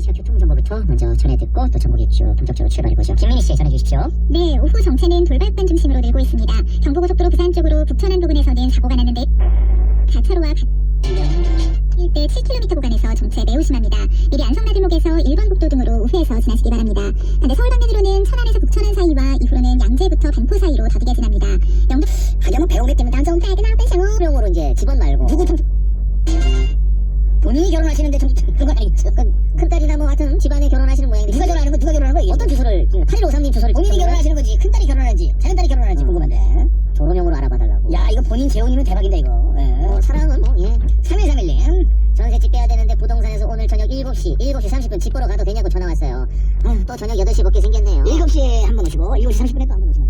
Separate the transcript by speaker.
Speaker 1: 시사 교통정보부터 먼저 전해 듣고 또 정보기 쭉 본격적으로 출발해보죠. 김민희 씨 전해주십시오.
Speaker 2: 네, 오후 정체는 돌발판 중심으로 늘고 있습니다. 경부고속도로 부산 쪽으로 북천안 부근에서는 사고가 났는데 가차로와 일대 7km 구간에서 정체 매우 심합니다. 미리 안성나들목에서 1번 국도 등으로 우회해서 지나시기 바랍니다. 반대 서울 방면으로는 천안에서 북천안 사이와 이후로는 양재부터 반포 사이로 더디게 지납니다. 영동
Speaker 1: 하려면 배움에 때문에 당장 병으로 이제 집원 말고 누구 본인이 결혼하시는데 그건 아니죠. 큰딸이나 뭐 하여튼 집안에 결혼하시는 모양인데 누가 결혼하는 거 누가 결혼하는 거 어떤 주소를 8153님 주소를 본인이 결혼하시는 거지 큰딸이 결혼하는지 작은딸이 결혼하는지 궁금한데 결혼용으로 알아봐달라고. 야 이거 본인 재혼이면 대박인데 이거. 뭐 사랑은 뭐 3131님 전셋집 빼야 되는데 부동산에서 오늘 저녁 7시 30분 집 보러 가도 되냐고 전화 왔어요. 또 저녁 8시 먹게 생겼네요. 7시에 한 번 오시고 7시 30분에 또 한 번 오시면